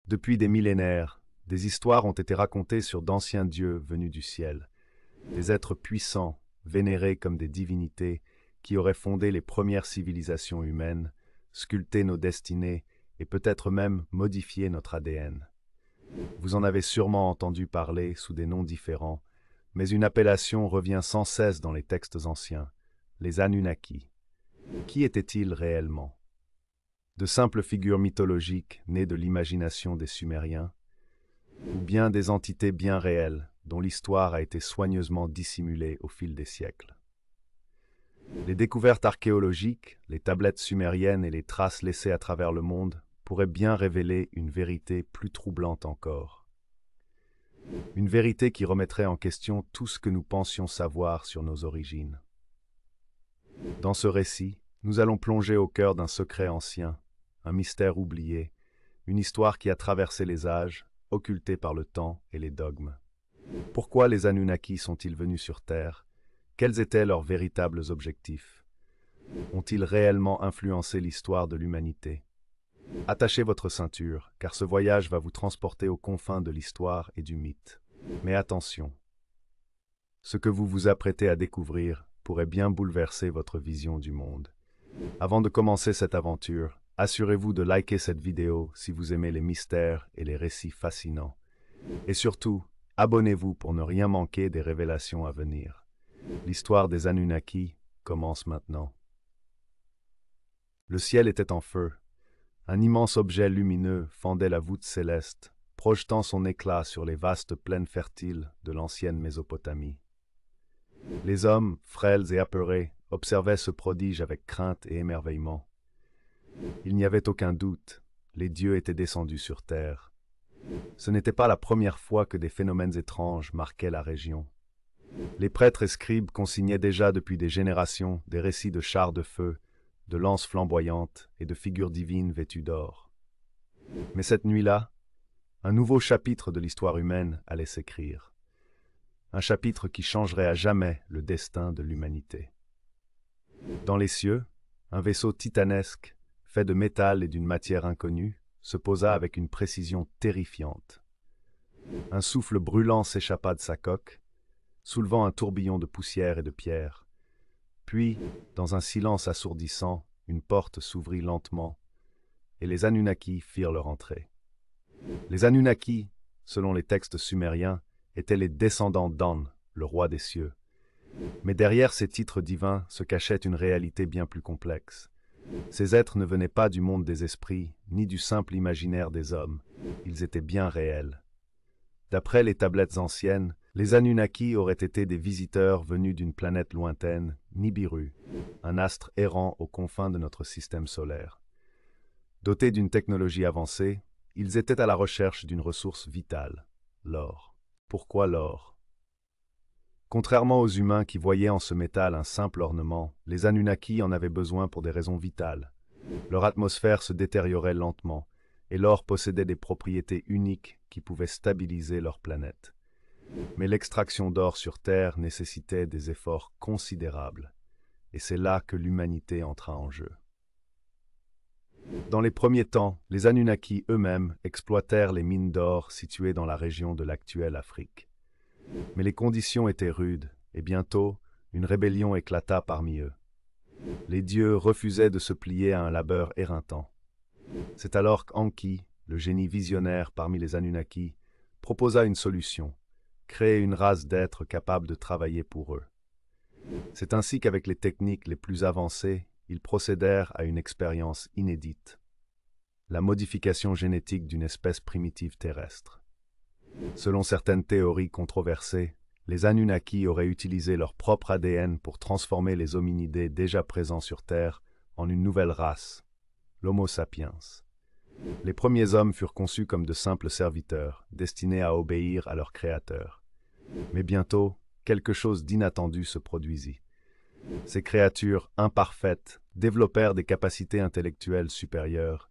Depuis des millénaires, des histoires ont été racontées sur d'anciens dieux venus du ciel, des êtres puissants, vénérés comme des divinités, qui auraient fondé les premières civilisations humaines, sculpté nos destinées et peut-être même modifié notre ADN. Vous en avez sûrement entendu parler sous des noms différents, mais une appellation revient sans cesse dans les textes anciens, les Anunnaki. Qui étaient-ils réellement? De simples figures mythologiques nées de l'imagination des Sumériens, ou bien des entités bien réelles dont l'histoire a été soigneusement dissimulée au fil des siècles. Les découvertes archéologiques, les tablettes sumériennes et les traces laissées à travers le monde pourraient bien révéler une vérité plus troublante encore. Une vérité qui remettrait en question tout ce que nous pensions savoir sur nos origines. Dans ce récit, nous allons plonger au cœur d'un secret ancien, un mystère oublié, une histoire qui a traversé les âges, occultée par le temps et les dogmes. Pourquoi les Anunnaki sont-ils venus sur Terre? Quels étaient leurs véritables objectifs? Ont-ils réellement influencé l'histoire de l'humanité? Attachez votre ceinture, car ce voyage va vous transporter aux confins de l'histoire et du mythe. Mais attention, ce que vous vous apprêtez à découvrir pourrait bien bouleverser votre vision du monde. Avant de commencer cette aventure, assurez-vous de liker cette vidéo si vous aimez les mystères et les récits fascinants. Et surtout, abonnez-vous pour ne rien manquer des révélations à venir. L'histoire des Anunnaki commence maintenant. Le ciel était en feu. Un immense objet lumineux fendait la voûte céleste, projetant son éclat sur les vastes plaines fertiles de l'ancienne Mésopotamie. Les hommes, frêles et apeurés, observaient ce prodige avec crainte et émerveillement. Il n'y avait aucun doute, les dieux étaient descendus sur terre. Ce n'était pas la première fois que des phénomènes étranges marquaient la région. Les prêtres et scribes consignaient déjà depuis des générations des récits de chars de feu, de lances flamboyantes et de figures divines vêtues d'or. Mais cette nuit-là, un nouveau chapitre de l'histoire humaine allait s'écrire. Un chapitre qui changerait à jamais le destin de l'humanité. Dans les cieux, un vaisseau titanesque, fait de métal et d'une matière inconnue, se posa avec une précision terrifiante. Un souffle brûlant s'échappa de sa coque, soulevant un tourbillon de poussière et de pierre. Puis, dans un silence assourdissant, une porte s'ouvrit lentement, et les Anunnaki firent leur entrée. Les Anunnaki, selon les textes sumériens, étaient les descendants d'An, le roi des cieux. Mais derrière ces titres divins se cachait une réalité bien plus complexe. Ces êtres ne venaient pas du monde des esprits, ni du simple imaginaire des hommes. Ils étaient bien réels. D'après les tablettes anciennes, les Anunnaki auraient été des visiteurs venus d'une planète lointaine, Nibiru, un astre errant aux confins de notre système solaire. Dotés d'une technologie avancée, ils étaient à la recherche d'une ressource vitale, l'or. Pourquoi l'or? Contrairement aux humains qui voyaient en ce métal un simple ornement, les Anunnaki en avaient besoin pour des raisons vitales. Leur atmosphère se détériorait lentement, et l'or possédait des propriétés uniques qui pouvaient stabiliser leur planète. Mais l'extraction d'or sur Terre nécessitait des efforts considérables, et c'est là que l'humanité entra en jeu. Dans les premiers temps, les Anunnaki eux-mêmes exploitèrent les mines d'or situées dans la région de l'actuelle Afrique. Mais les conditions étaient rudes, et bientôt, une rébellion éclata parmi eux. Les dieux refusaient de se plier à un labeur éreintant. C'est alors qu'Enki, le génie visionnaire parmi les Anunnaki, proposa une solution, créer une race d'êtres capables de travailler pour eux. C'est ainsi qu'avec les techniques les plus avancées, ils procédèrent à une expérience inédite, la modification génétique d'une espèce primitive terrestre. Selon certaines théories controversées, les Anunnaki auraient utilisé leur propre ADN pour transformer les hominidés déjà présents sur Terre en une nouvelle race, l'Homo sapiens. Les premiers hommes furent conçus comme de simples serviteurs, destinés à obéir à leur créateur. Mais bientôt, quelque chose d'inattendu se produisit. Ces créatures imparfaites développèrent des capacités intellectuelles supérieures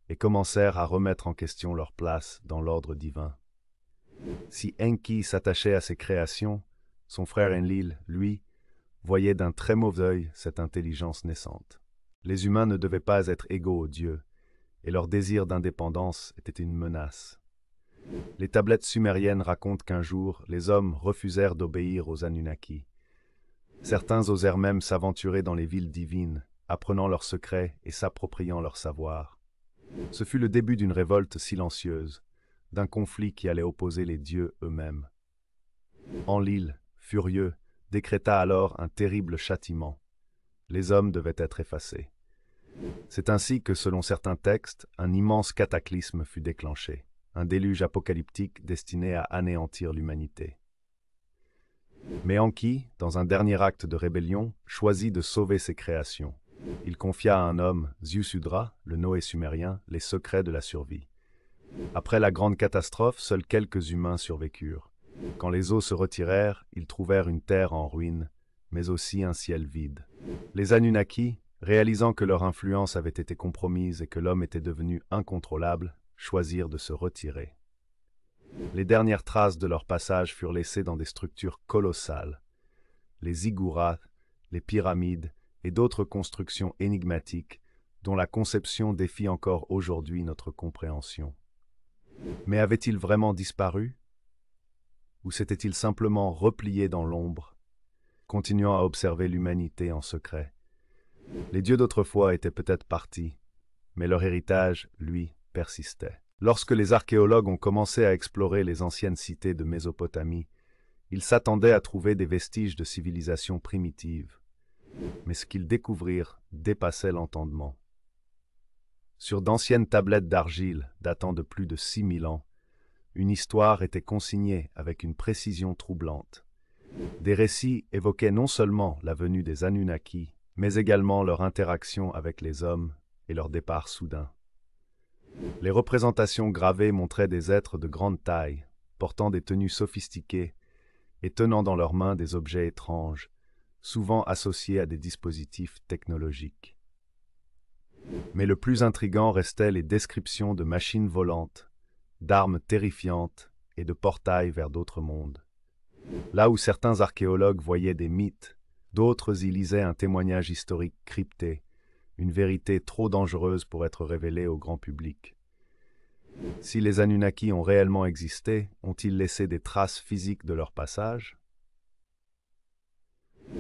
et commencèrent à remettre en question leur place dans l'ordre divin. Si Enki s'attachait à ses créations, son frère Enlil, lui, voyait d'un très mauvais œil cette intelligence naissante. Les humains ne devaient pas être égaux aux dieux, et leur désir d'indépendance était une menace. Les tablettes sumériennes racontent qu'un jour, les hommes refusèrent d'obéir aux Anunnaki. Certains osèrent même s'aventurer dans les villes divines, apprenant leurs secrets et s'appropriant leur savoir. Ce fut le début d'une révolte silencieuse, d'un conflit qui allait opposer les dieux eux-mêmes. Enlil, furieux, décréta alors un terrible châtiment. Les hommes devaient être effacés. C'est ainsi que, selon certains textes, un immense cataclysme fut déclenché, un déluge apocalyptique destiné à anéantir l'humanité. Mais Enki, dans un dernier acte de rébellion, choisit de sauver ses créations. Il confia à un homme, Ziusudra, le Noé sumérien, les secrets de la survie. Après la grande catastrophe, seuls quelques humains survécurent. Quand les eaux se retirèrent, ils trouvèrent une terre en ruine, mais aussi un ciel vide. Les Anunnaki, réalisant que leur influence avait été compromise et que l'homme était devenu incontrôlable, choisirent de se retirer. Les dernières traces de leur passage furent laissées dans des structures colossales. Les ziggourats, les pyramides et d'autres constructions énigmatiques dont la conception défie encore aujourd'hui notre compréhension. Mais avaient-ils vraiment disparu? Ou s'étaient-ils simplement repliés dans l'ombre, continuant à observer l'humanité en secret? Les dieux d'autrefois étaient peut-être partis, mais leur héritage, lui, persistait. Lorsque les archéologues ont commencé à explorer les anciennes cités de Mésopotamie, ils s'attendaient à trouver des vestiges de civilisations primitives. Mais ce qu'ils découvrirent dépassait l'entendement. Sur d'anciennes tablettes d'argile datant de plus de 6000 ans, une histoire était consignée avec une précision troublante. Des récits évoquaient non seulement la venue des Anunnaki, mais également leur interaction avec les hommes et leur départ soudain. Les représentations gravées montraient des êtres de grande taille, portant des tenues sophistiquées et tenant dans leurs mains des objets étranges, souvent associés à des dispositifs technologiques. Mais le plus intriguant restait les descriptions de machines volantes, d'armes terrifiantes et de portails vers d'autres mondes. Là où certains archéologues voyaient des mythes, d'autres y lisaient un témoignage historique crypté, une vérité trop dangereuse pour être révélée au grand public. Si les Anunnaki ont réellement existé, ont-ils laissé des traces physiques de leur passage?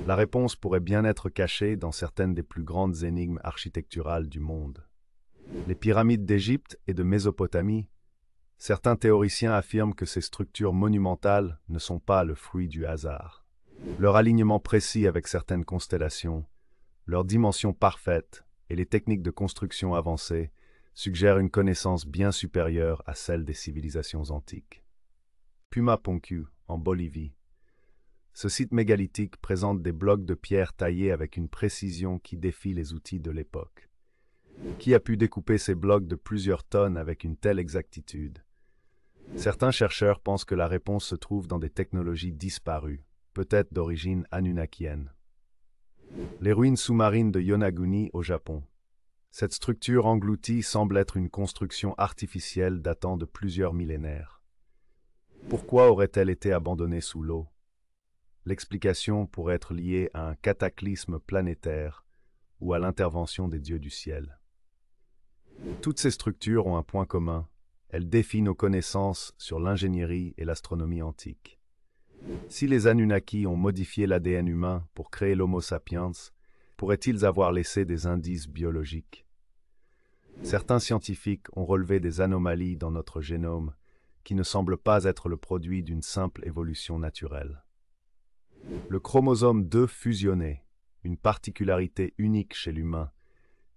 La réponse pourrait bien être cachée dans certaines des plus grandes énigmes architecturales du monde. Les pyramides d'Égypte et de Mésopotamie, certains théoriciens affirment que ces structures monumentales ne sont pas le fruit du hasard. Leur alignement précis avec certaines constellations, leur dimension parfaite et les techniques de construction avancées suggèrent une connaissance bien supérieure à celle des civilisations antiques. Pumapunku, en Bolivie. Ce site mégalithique présente des blocs de pierre taillés avec une précision qui défie les outils de l'époque. Qui a pu découper ces blocs de plusieurs tonnes avec une telle exactitude? Certains chercheurs pensent que la réponse se trouve dans des technologies disparues, peut-être d'origine anunnakienne. Les ruines sous-marines de Yonaguni au Japon. Cette structure engloutie semble être une construction artificielle datant de plusieurs millénaires. Pourquoi aurait-elle été abandonnée sous l'eau? L'explication pourrait être liée à un cataclysme planétaire ou à l'intervention des dieux du ciel. Toutes ces structures ont un point commun, elles défient nos connaissances sur l'ingénierie et l'astronomie antique. Si les Anunnaki ont modifié l'ADN humain pour créer l'Homo sapiens, pourraient-ils avoir laissé des indices biologiques? Certains scientifiques ont relevé des anomalies dans notre génome qui ne semblent pas être le produit d'une simple évolution naturelle. Le chromosome 2 fusionné, une particularité unique chez l'humain,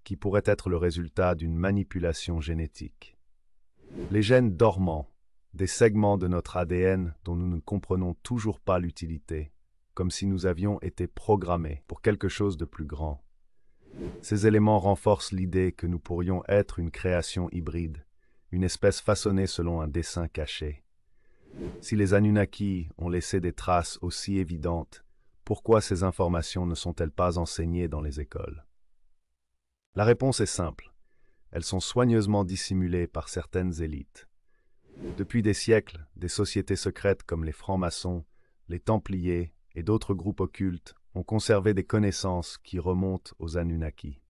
qui pourrait être le résultat d'une manipulation génétique. Les gènes dormants, des segments de notre ADN dont nous ne comprenons toujours pas l'utilité, comme si nous avions été programmés pour quelque chose de plus grand. Ces éléments renforcent l'idée que nous pourrions être une création hybride, une espèce façonnée selon un dessein caché. Si les Anunnaki ont laissé des traces aussi évidentes, pourquoi ces informations ne sont-elles pas enseignées dans les écoles? La réponse est simple. Elles sont soigneusement dissimulées par certaines élites. Depuis des siècles, des sociétés secrètes comme les francs-maçons, les Templiers et d'autres groupes occultes ont conservé des connaissances qui remontent aux Anunnaki.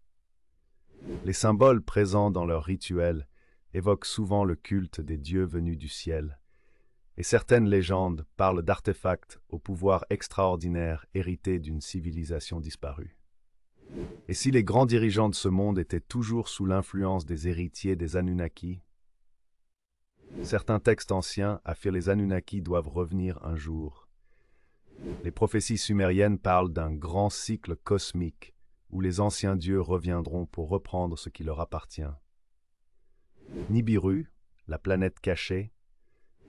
Les symboles présents dans leurs rituels évoquent souvent le culte des dieux venus du ciel, et certaines légendes parlent d'artefacts au pouvoir extraordinaire hérités d'une civilisation disparue. Et si les grands dirigeants de ce monde étaient toujours sous l'influence des héritiers des Anunnaki, certains textes anciens affirment que les Anunnaki doivent revenir un jour. Les prophéties sumériennes parlent d'un grand cycle cosmique où les anciens dieux reviendront pour reprendre ce qui leur appartient. Nibiru, la planète cachée,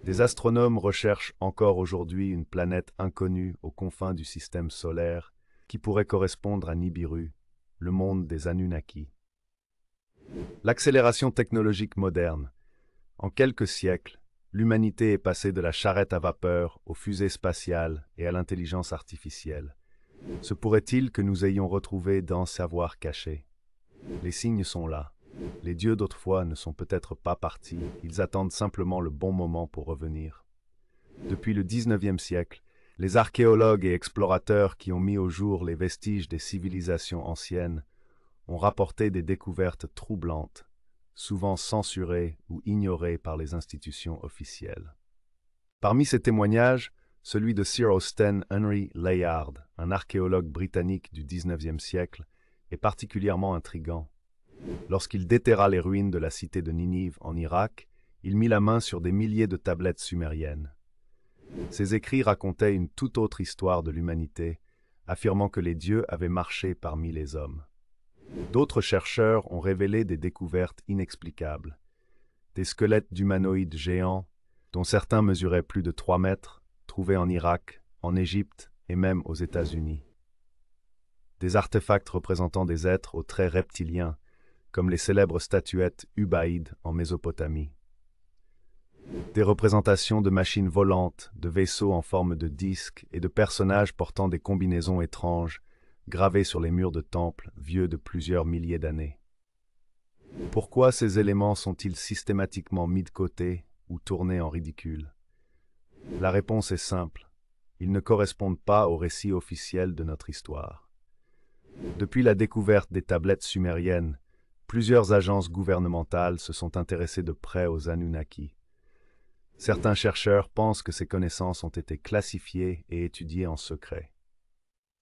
des astronomes recherchent encore aujourd'hui une planète inconnue aux confins du système solaire qui pourrait correspondre à Nibiru, le monde des Anunnaki. L'accélération technologique moderne. En quelques siècles, l'humanité est passée de la charrette à vapeur aux fusées spatiales et à l'intelligence artificielle. Se pourrait-il que nous ayons retrouvé dans savoir caché? Les signes sont là. Les dieux d'autrefois ne sont peut-être pas partis, ils attendent simplement le bon moment pour revenir. Depuis le XIXe siècle, les archéologues et explorateurs qui ont mis au jour les vestiges des civilisations anciennes ont rapporté des découvertes troublantes, souvent censurées ou ignorées par les institutions officielles. Parmi ces témoignages, celui de Sir Austen Henry Layard, un archéologue britannique du XIXe siècle, est particulièrement intrigant. Lorsqu'il déterra les ruines de la cité de Ninive en Irak, il mit la main sur des milliers de tablettes sumériennes. Ces écrits racontaient une toute autre histoire de l'humanité, affirmant que les dieux avaient marché parmi les hommes. D'autres chercheurs ont révélé des découvertes inexplicables. Des squelettes d'humanoïdes géants, dont certains mesuraient plus de 3 mètres, trouvés en Irak, en Égypte et même aux États-Unis. Des artefacts représentant des êtres aux traits reptiliens, comme les célèbres statuettes Ubaïd en Mésopotamie. Des représentations de machines volantes, de vaisseaux en forme de disques et de personnages portant des combinaisons étranges, gravés sur les murs de temples vieux de plusieurs milliers d'années. Pourquoi ces éléments sont-ils systématiquement mis de côté ou tournés en ridicule? La réponse est simple. Ils ne correspondent pas au récit officiel de notre histoire. Depuis la découverte des tablettes sumériennes, plusieurs agences gouvernementales se sont intéressées de près aux Anunnaki. Certains chercheurs pensent que ces connaissances ont été classifiées et étudiées en secret.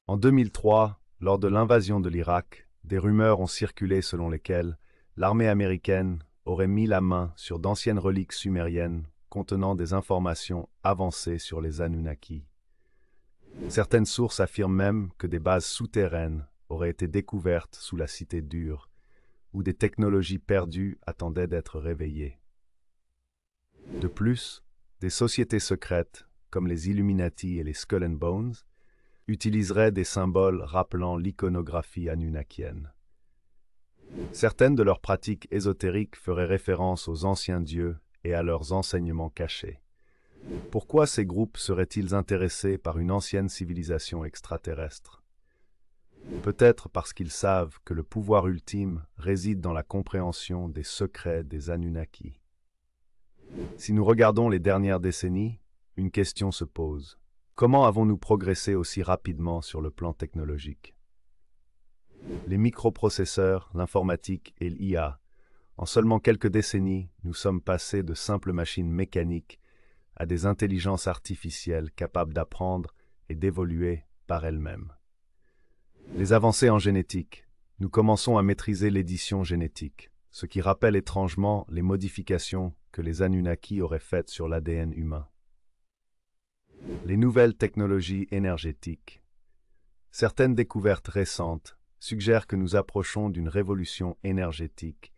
En 2003, lors de l'invasion de l'Irak, des rumeurs ont circulé selon lesquelles l'armée américaine aurait mis la main sur d'anciennes reliques sumériennes contenant des informations avancées sur les Anunnaki. Certaines sources affirment même que des bases souterraines auraient été découvertes sous la cité d'Ur, où des technologies perdues attendaient d'être réveillées. De plus, des sociétés secrètes, comme les Illuminati et les Skull and Bones, utiliseraient des symboles rappelant l'iconographie anunnakienne. Certaines de leurs pratiques ésotériques feraient référence aux anciens dieux et à leurs enseignements cachés. Pourquoi ces groupes seraient-ils intéressés par une ancienne civilisation extraterrestre? Peut-être parce qu'ils savent que le pouvoir ultime réside dans la compréhension des secrets des Anunnaki. Si nous regardons les dernières décennies, une question se pose. Comment avons-nous progressé aussi rapidement sur le plan technologique? Les microprocesseurs, l'informatique et l'IA. En seulement quelques décennies, nous sommes passés de simples machines mécaniques à des intelligences artificielles capables d'apprendre et d'évoluer par elles-mêmes. Les avancées en génétique. Nous commençons à maîtriser l'édition génétique, ce qui rappelle étrangement les modifications que les Anunnaki auraient faites sur l'ADN humain. Les nouvelles technologies énergétiques. Certaines découvertes récentes suggèrent que nous approchons d'une révolution énergétique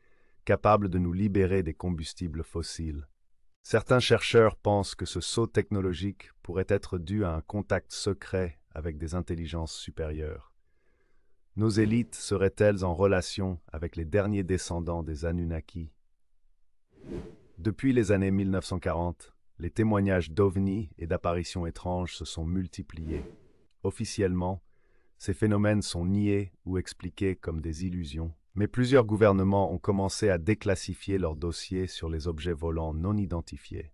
capable de nous libérer des combustibles fossiles. Certains chercheurs pensent que ce saut technologique pourrait être dû à un contact secret avec des intelligences supérieures. Nos élites seraient-elles en relation avec les derniers descendants des Anunnaki? Depuis les années 1940, les témoignages d'ovnis et d'apparitions étranges se sont multipliés. Officiellement, ces phénomènes sont niés ou expliqués comme des illusions, mais plusieurs gouvernements ont commencé à déclassifier leurs dossiers sur les objets volants non identifiés.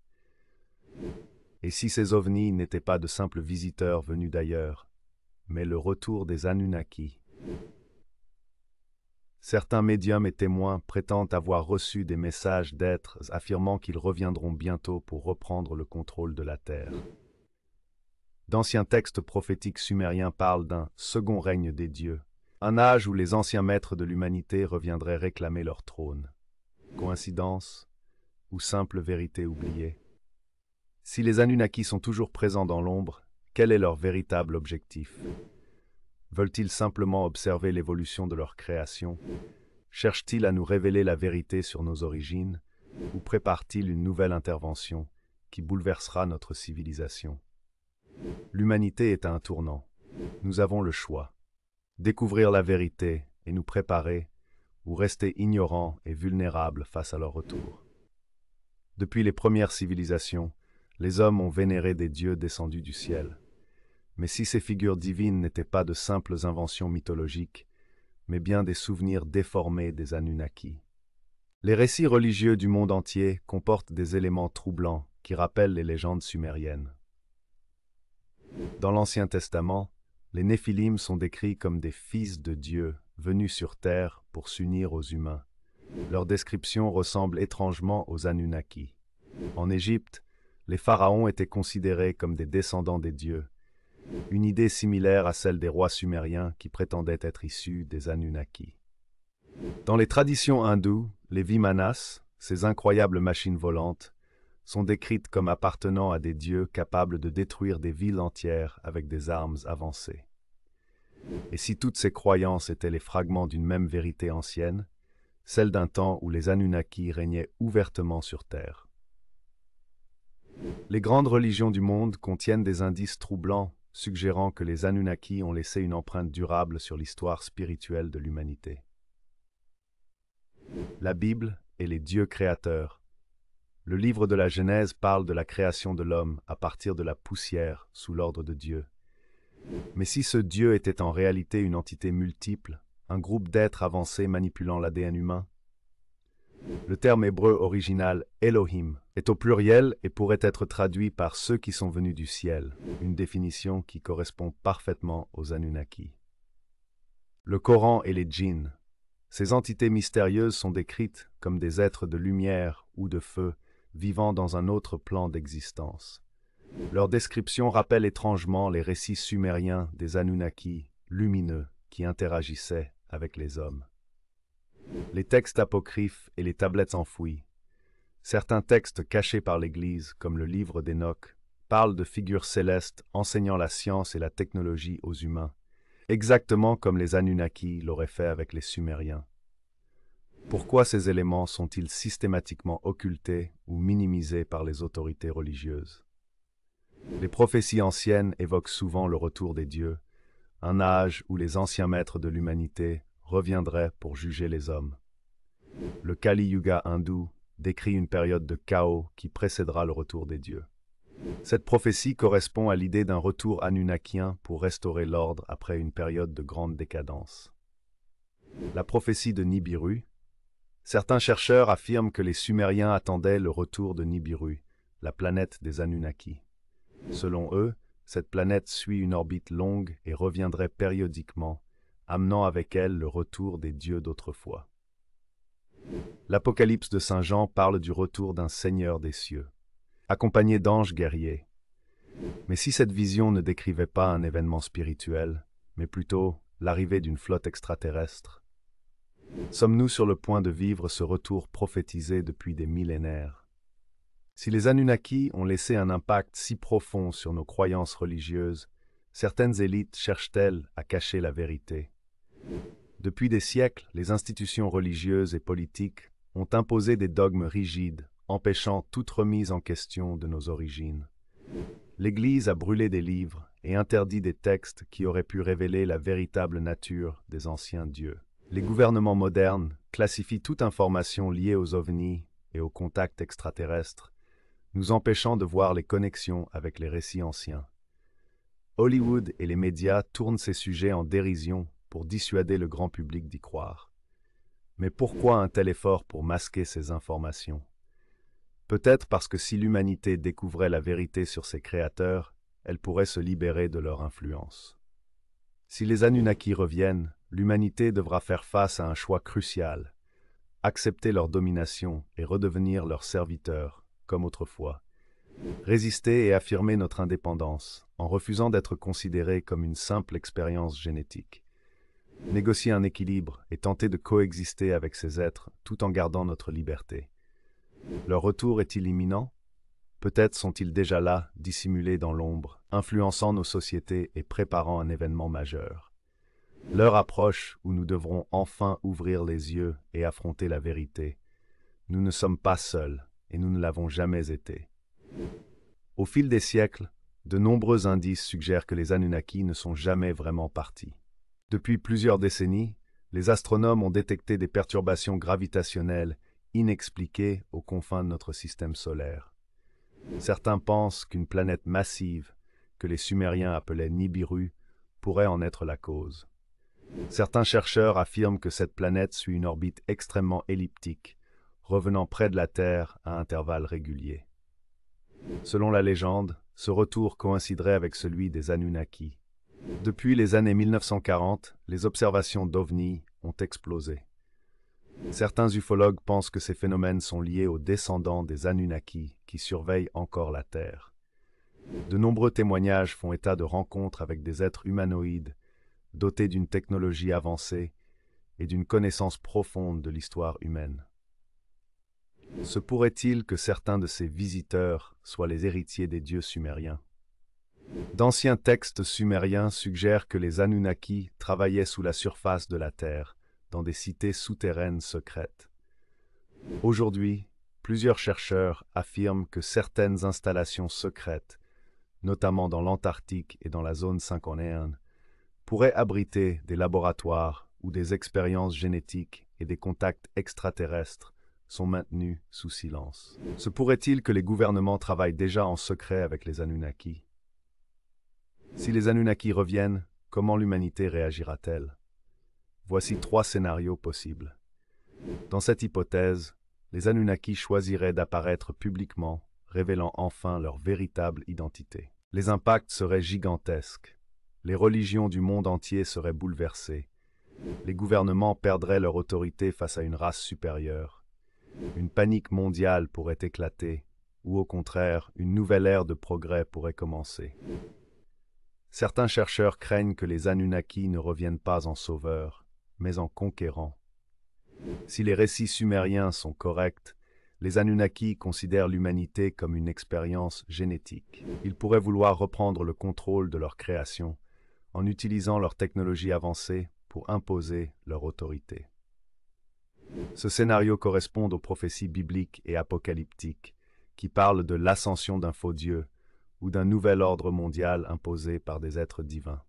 Et si ces ovnis n'étaient pas de simples visiteurs venus d'ailleurs, mais le retour des Anunnaki? Certains médiums et témoins prétendent avoir reçu des messages d'êtres affirmant qu'ils reviendront bientôt pour reprendre le contrôle de la Terre. D'anciens textes prophétiques sumériens parlent d'un second règne des dieux, un âge où les anciens maîtres de l'humanité reviendraient réclamer leur trône. Coïncidence ou simple vérité oubliée? Si les Anunnaki sont toujours présents dans l'ombre, quel est leur véritable objectif? Veulent-ils simplement observer l'évolution de leur création? Cherchent-ils à nous révéler la vérité sur nos origines? Ou préparent-ils une nouvelle intervention qui bouleversera notre civilisation? L'humanité est à un tournant. Nous avons le choix. Découvrir la vérité et nous préparer, ou rester ignorants et vulnérables face à leur retour. Depuis les premières civilisations, les hommes ont vénéré des dieux descendus du ciel. Mais si ces figures divines n'étaient pas de simples inventions mythologiques, mais bien des souvenirs déformés des Anunnaki. Les récits religieux du monde entier comportent des éléments troublants qui rappellent les légendes sumériennes. Dans l'Ancien Testament, les Néphilim sont décrits comme des fils de Dieu venus sur terre pour s'unir aux humains. Leur description ressemble étrangement aux Anunnaki. En Égypte, les pharaons étaient considérés comme des descendants des dieux, une idée similaire à celle des rois sumériens qui prétendaient être issus des Anunnaki. Dans les traditions hindoues, les Vimanas, ces incroyables machines volantes, sont décrites comme appartenant à des dieux capables de détruire des villes entières avec des armes avancées. Et si toutes ces croyances étaient les fragments d'une même vérité ancienne, celle d'un temps où les Anunnaki régnaient ouvertement sur Terre. Les grandes religions du monde contiennent des indices troublants suggérant que les Anunnaki ont laissé une empreinte durable sur l'histoire spirituelle de l'humanité. La Bible et les dieux créateurs. Le livre de la Genèse parle de la création de l'homme à partir de la poussière sous l'ordre de Dieu. Mais si ce Dieu était en réalité une entité multiple, un groupe d'êtres avancés manipulant l'ADN humain? Le terme hébreu original Elohim est au pluriel et pourrait être traduit par ceux qui sont venus du ciel, une définition qui correspond parfaitement aux Anunnaki. Le Coran et les djinns. Ces entités mystérieuses sont décrites comme des êtres de lumière ou de feu vivant dans un autre plan d'existence. Leur description rappelle étrangement les récits sumériens des Anunnaki lumineux qui interagissaient avec les hommes. Les textes apocryphes et les tablettes enfouies. Certains textes cachés par l'Église, comme le livre d'Enoch, parlent de figures célestes enseignant la science et la technologie aux humains, exactement comme les Anunnaki l'auraient fait avec les Sumériens. Pourquoi ces éléments sont-ils systématiquement occultés ou minimisés par les autorités religieuses? Les prophéties anciennes évoquent souvent le retour des dieux, un âge où les anciens maîtres de l'humanité reviendraient pour juger les hommes. Le Kali Yuga hindou décrit une période de chaos qui précédera le retour des dieux. Cette prophétie correspond à l'idée d'un retour anunnakien pour restaurer l'ordre après une période de grande décadence. La prophétie de Nibiru. Certains chercheurs affirment que les Sumériens attendaient le retour de Nibiru, la planète des Anunnaki. Selon eux, cette planète suit une orbite longue et reviendrait périodiquement, amenant avec elle le retour des dieux d'autrefois. L'Apocalypse de Saint Jean parle du retour d'un Seigneur des cieux, accompagné d'anges guerriers. Mais si cette vision ne décrivait pas un événement spirituel, mais plutôt l'arrivée d'une flotte extraterrestre, sommes-nous sur le point de vivre ce retour prophétisé depuis des millénaires? Si les Anunnaki ont laissé un impact si profond sur nos croyances religieuses, certaines élites cherchent-elles à cacher la vérité? Depuis des siècles, les institutions religieuses et politiques ont imposé des dogmes rigides, empêchant toute remise en question de nos origines. L'Église a brûlé des livres et interdit des textes qui auraient pu révéler la véritable nature des anciens dieux. Les gouvernements modernes classifient toute information liée aux ovnis et aux contacts extraterrestres, nous empêchant de voir les connexions avec les récits anciens. Hollywood et les médias tournent ces sujets en dérision pour dissuader le grand public d'y croire. Mais pourquoi un tel effort pour masquer ces informations? Peut-être parce que si l'humanité découvrait la vérité sur ses créateurs, elle pourrait se libérer de leur influence. Si les Anunnaki reviennent, l'humanité devra faire face à un choix crucial: accepter leur domination et redevenir leurs serviteurs, comme autrefois. Résister et affirmer notre indépendance, en refusant d'être considérés comme une simple expérience génétique. Négocier un équilibre et tenter de coexister avec ces êtres tout en gardant notre liberté. Leur retour est-il imminent? Peut-être sont-ils déjà là, dissimulés dans l'ombre, influençant nos sociétés et préparant un événement majeur. L'heure approche où nous devrons enfin ouvrir les yeux et affronter la vérité. Nous ne sommes pas seuls, et nous ne l'avons jamais été. Au fil des siècles, de nombreux indices suggèrent que les Anunnaki ne sont jamais vraiment partis. Depuis plusieurs décennies, les astronomes ont détecté des perturbations gravitationnelles inexpliquées aux confins de notre système solaire. Certains pensent qu'une planète massive, que les Sumériens appelaient Nibiru, pourrait en être la cause. Certains chercheurs affirment que cette planète suit une orbite extrêmement elliptique, revenant près de la Terre à intervalles réguliers. Selon la légende, ce retour coïnciderait avec celui des Anunnaki. Depuis les années 1940, les observations d'OVNI ont explosé. Certains ufologues pensent que ces phénomènes sont liés aux descendants des Anunnaki qui surveillent encore la Terre. De nombreux témoignages font état de rencontres avec des êtres humanoïdes, dotés d'une technologie avancée et d'une connaissance profonde de l'histoire humaine. Se pourrait-il que certains de ces visiteurs soient les héritiers des dieux sumériens? D'anciens textes sumériens suggèrent que les Anunnaki travaillaient sous la surface de la Terre, dans des cités souterraines secrètes. Aujourd'hui, plusieurs chercheurs affirment que certaines installations secrètes, notamment dans l'Antarctique et dans la zone 51, pourraient abriter des laboratoires où des expériences génétiques et des contacts extraterrestres sont maintenus sous silence. Se pourrait-il que les gouvernements travaillent déjà en secret avec les Anunnaki? Si les Anunnaki reviennent, comment l'humanité réagira-t-elle? Voici 3 scénarios possibles. Dans cette hypothèse, les Anunnaki choisiraient d'apparaître publiquement, révélant enfin leur véritable identité. Les impacts seraient gigantesques. Les religions du monde entier seraient bouleversées. Les gouvernements perdraient leur autorité face à une race supérieure. Une panique mondiale pourrait éclater, ou au contraire, une nouvelle ère de progrès pourrait commencer. Certains chercheurs craignent que les Anunnaki ne reviennent pas en sauveurs, mais en conquérants. Si les récits sumériens sont corrects, les Anunnaki considèrent l'humanité comme une expérience génétique. Ils pourraient vouloir reprendre le contrôle de leur création, en utilisant leur technologie avancée pour imposer leur autorité. Ce scénario correspond aux prophéties bibliques et apocalyptiques, qui parlent de l'ascension d'un faux Dieu ou d'un nouvel ordre mondial imposé par des êtres divins.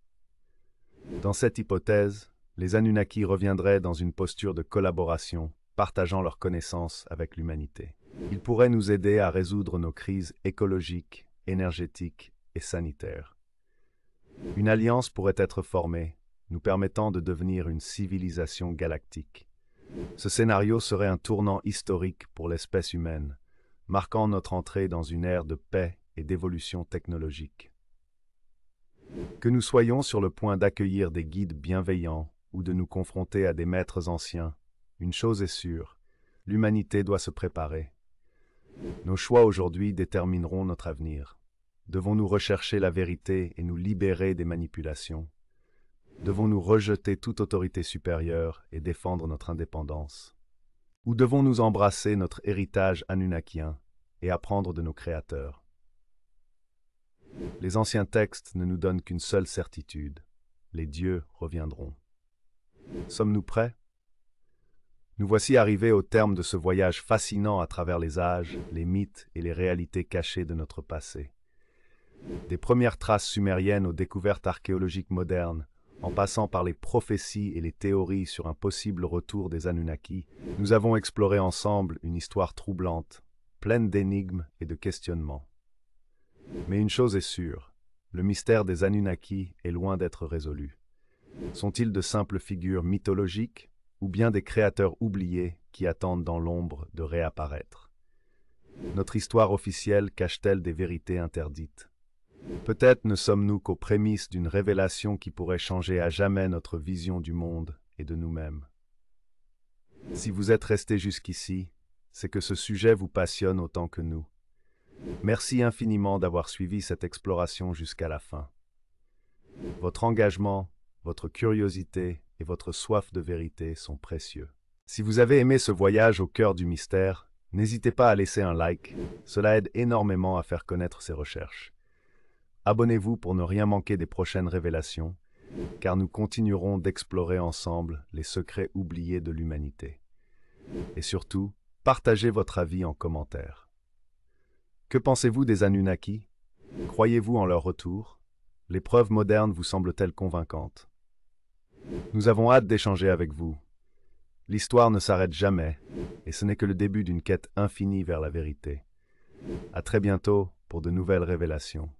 Dans cette hypothèse, les Anunnaki reviendraient dans une posture de collaboration, partageant leurs connaissances avec l'humanité. Ils pourraient nous aider à résoudre nos crises écologiques, énergétiques et sanitaires. Une alliance pourrait être formée, nous permettant de devenir une civilisation galactique. Ce scénario serait un tournant historique pour l'espèce humaine, marquant notre entrée dans une ère de paix et d'évolution technologique. Que nous soyons sur le point d'accueillir des guides bienveillants ou de nous confronter à des maîtres anciens, une chose est sûre, l'humanité doit se préparer. Nos choix aujourd'hui détermineront notre avenir. Devons-nous rechercher la vérité et nous libérer des manipulations? Devons-nous rejeter toute autorité supérieure et défendre notre indépendance? Ou devons-nous embrasser notre héritage anunnakien et apprendre de nos créateurs? Les anciens textes ne nous donnent qu'une seule certitude: les dieux reviendront. Sommes-nous prêts? Nous voici arrivés au terme de ce voyage fascinant à travers les âges, les mythes et les réalités cachées de notre passé. Des premières traces sumériennes aux découvertes archéologiques modernes, en passant par les prophéties et les théories sur un possible retour des Anunnaki, nous avons exploré ensemble une histoire troublante, pleine d'énigmes et de questionnements. Mais une chose est sûre, le mystère des Anunnaki est loin d'être résolu. Sont-ils de simples figures mythologiques ou bien des créateurs oubliés qui attendent dans l'ombre de réapparaître? Notre histoire officielle cache-t-elle des vérités interdites? Peut-être ne sommes-nous qu'aux prémices d'une révélation qui pourrait changer à jamais notre vision du monde et de nous-mêmes. Si vous êtes resté jusqu'ici, c'est que ce sujet vous passionne autant que nous. Merci infiniment d'avoir suivi cette exploration jusqu'à la fin. Votre engagement, votre curiosité et votre soif de vérité sont précieux. Si vous avez aimé ce voyage au cœur du mystère, n'hésitez pas à laisser un like, cela aide énormément à faire connaître ces recherches. Abonnez-vous pour ne rien manquer des prochaines révélations, car nous continuerons d'explorer ensemble les secrets oubliés de l'humanité. Et surtout, partagez votre avis en commentaire. Que pensez-vous des Anunnaki? Croyez-vous en leur retour? Les preuves modernes vous semblent-elles convaincantes? Nous avons hâte d'échanger avec vous. L'histoire ne s'arrête jamais, et ce n'est que le début d'une quête infinie vers la vérité. À très bientôt pour de nouvelles révélations.